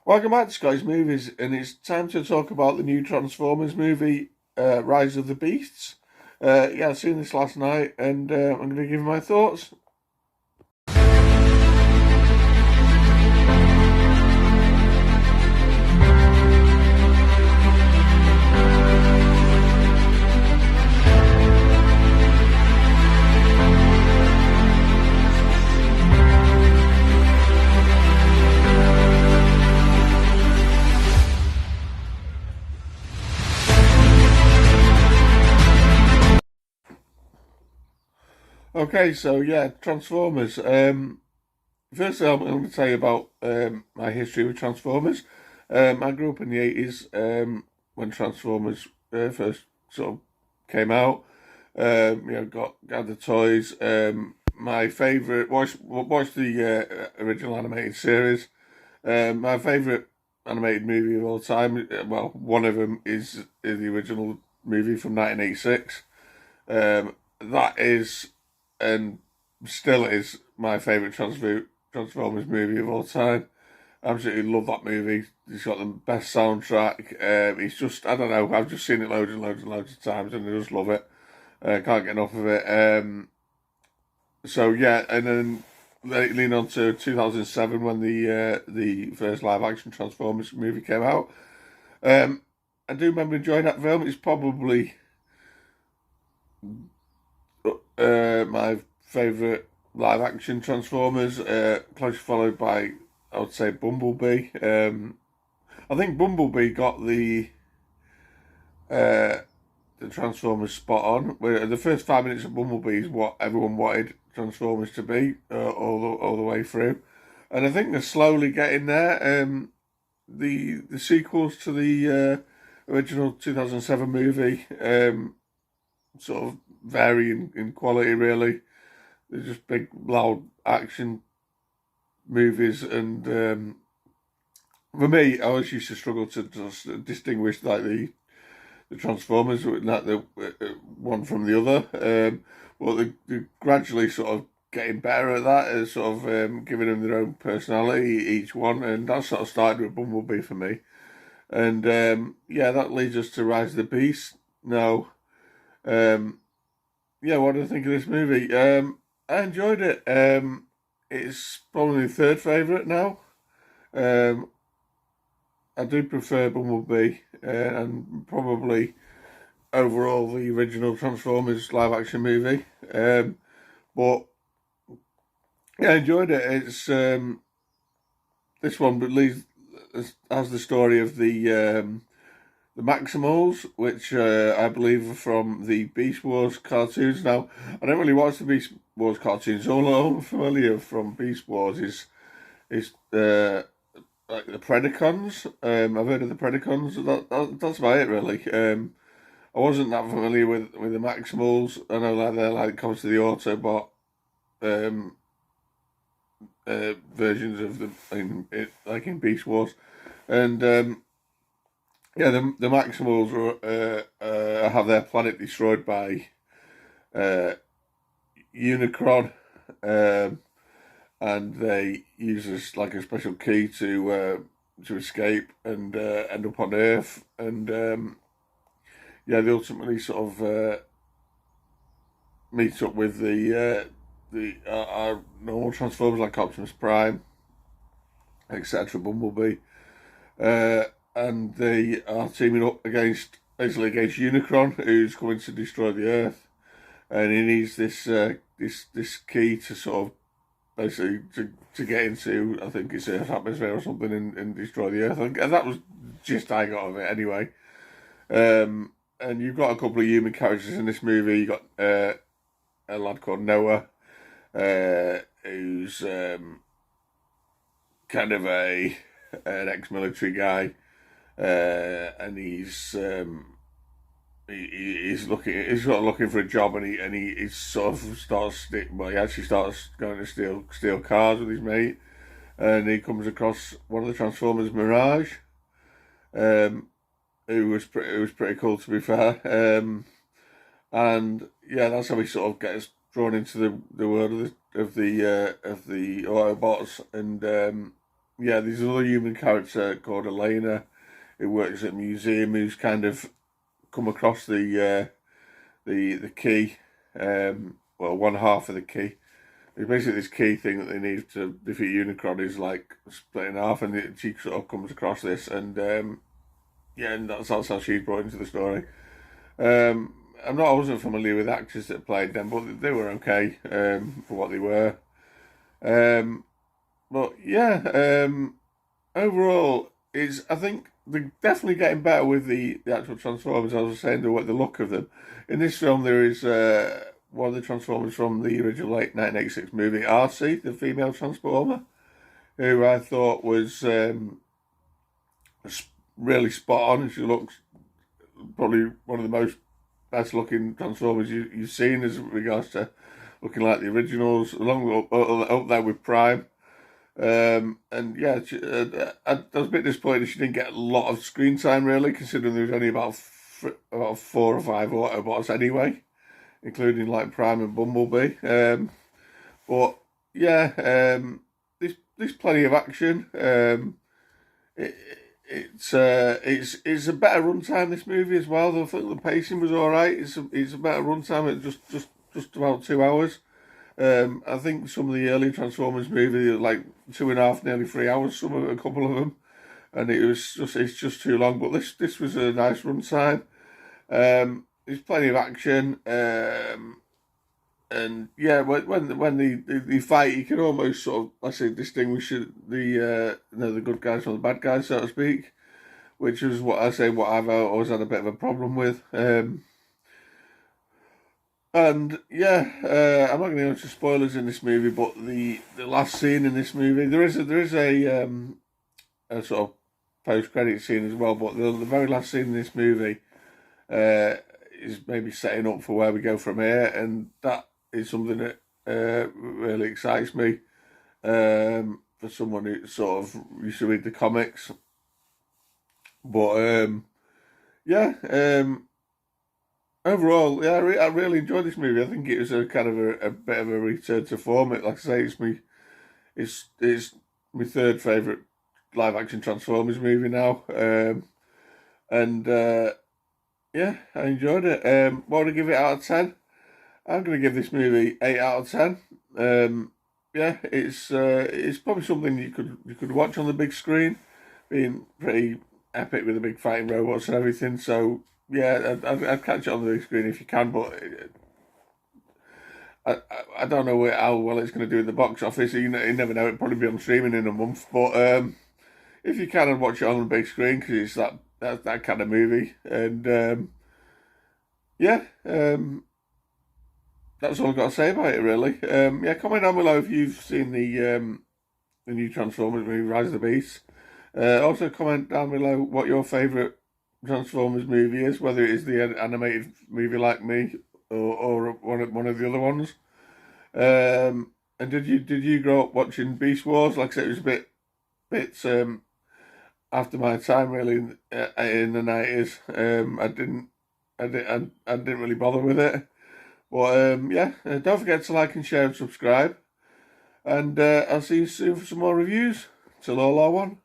Welcome back to Scotty's Movies, and it's time to talk about the new Transformers movie, Rise of the Beasts. Yeah, I've seen this last night, and I'm going to give you my thoughts. Okay, so yeah, Transformers. First, I'm going to tell you about my history with Transformers. I grew up in the 80s when Transformers first sort of came out. Got the toys. My favourite watched the original animated series. My favourite animated movie of all time. Well, one of them is the original movie from 1986. That is and still is my favourite Transformers movie of all time. Absolutely love that movie. It's got the best soundtrack. It's just, I don't know, I've just seen it loads and loads and loads of times and I just love it. Can't get enough of it. So yeah, and then lean on to 2007 when the first live action Transformers movie came out. I do remember enjoying that film. It's probably my favourite live action Transformers, closely followed by, I would say, Bumblebee. I think Bumblebee got uh, the Transformers spot on. Where the first 5 minutes of Bumblebee is what everyone wanted Transformers to be all the way through, and I think they're slowly getting there. The sequels to the original 2007 movie sort of vary in quality, really. They're just big, loud action movies, and for me, I always used to struggle to just distinguish like the Transformers, not the one from the other. But they gradually sort of getting better at that, sort of giving them their own personality, each one, and that sort of started with Bumblebee for me. And yeah, that leads us to Rise of the Beast. Now, yeah, what do I think of this movie? I enjoyed it. It's probably my third favourite now. Um, I do prefer Bumblebee, and probably overall the original Transformers live action movie. But yeah, I enjoyed it. It's this one, but leaves has the story of the Maximals, which I believe are from the Beast Wars cartoons. Now, I don't really watch the Beast Wars cartoons. All I'm familiar from Beast Wars is like the Predacons. I've heard of the Predacons. That's about it, really. I wasn't that familiar with the Maximals. I know like they're like comes to the Autobot um, versions of like in Beast Wars, and yeah, the Maximals have their planet destroyed by uh, Unicron, and they use this like a special key to escape and end up on Earth, and yeah, they ultimately sort of meet up with the our normal Transformers like Optimus Prime, etc. Bumblebee. Uh, and they are teaming up against Unicron, who's coming to destroy the Earth, and he needs this key to sort of basically to get into, I think it's Earth atmosphere or something, and destroy the Earth. And that was just I got of it anyway. And you've got a couple of human characters in this movie. You got a lad called Noah, who's kind of an ex-military guy. And he's sort of looking for a job, and he sort of he actually starts going to steal cars with his mate, and he comes across one of the Transformers Mirage, um, who was pretty cool, to be fair, and yeah, that's how he sort of gets drawn into the world of the Autobots, and yeah, there's another human character called Elena who works at a museum who's kind of come across the key, well, one half of the key. It's basically this key thing that they need to defeat Unicron is like split in half, and she sort of comes across this, and yeah, and that's how she's brought into the story. I wasn't familiar with actors that played them, but they were okay for what they were. Um, but yeah, overall, I think they're definitely getting better with the actual Transformers. As I was saying, the look of them. In this film, there is one of the Transformers from the original late 1986 movie, RC, the female Transformer, who I thought was really spot on. She looks probably one of the most best looking Transformers you've seen as regards to looking like the originals, along with up there with Prime. And yeah, I was a bit disappointed she didn't get a lot of screen time, really, considering there was only about 4 or 5 Autobots anyway, including like Prime and Bumblebee. But yeah, there's plenty of action. It, it's a better runtime, this movie, as well. Though I think the pacing was all right. It's a better runtime at just about 2 hours. I think some of the early Transformers movies are like 2.5, nearly 3 hours. A couple of them, and it's just too long. But this was a nice runtime. There's plenty of action. And yeah, when they fight, you can almost sort of, I say, distinguish the good guys from the bad guys, so to speak, which is what I've always had a bit of a problem with. And yeah, I'm not going to go into spoilers in this movie, but the last scene in this movie, there is a sort of post credit scene as well, but the very last scene in this movie is maybe setting up for where we go from here, and that is something that really excites me for someone who sort of used to read the comics. But yeah, overall, yeah, I really enjoyed this movie. I think it was a kind of a bit of a return to form. Like I say, it's my third favourite live action Transformers movie now, and yeah, I enjoyed it. What would I give it out of 10? I'm going to give this movie 8 out of 10. Yeah, it's probably something you could watch on the big screen, being pretty epic with the big fighting robots and everything. So yeah, I'd catch it on the big screen if you can, but I don't know how well it's going to do in the box office. You never know. It'll probably be on streaming in a month, but if you can, I'd watch it on the big screen because it's that kind of movie. And yeah. That's all I've got to say about it, really. Yeah, comment down below if you've seen the new Transformers movie, Rise of the Beasts. Also, comment down below what your favourite Transformers movie is, whether it is the animated movie like me or one of the other ones. And did you grow up watching Beast Wars? Like I said, it was a bit after my time, really, in the 90s. I didn't really bother with it. But yeah, don't forget to like and share and subscribe. And I'll see you soon for some more reviews. Till all are one.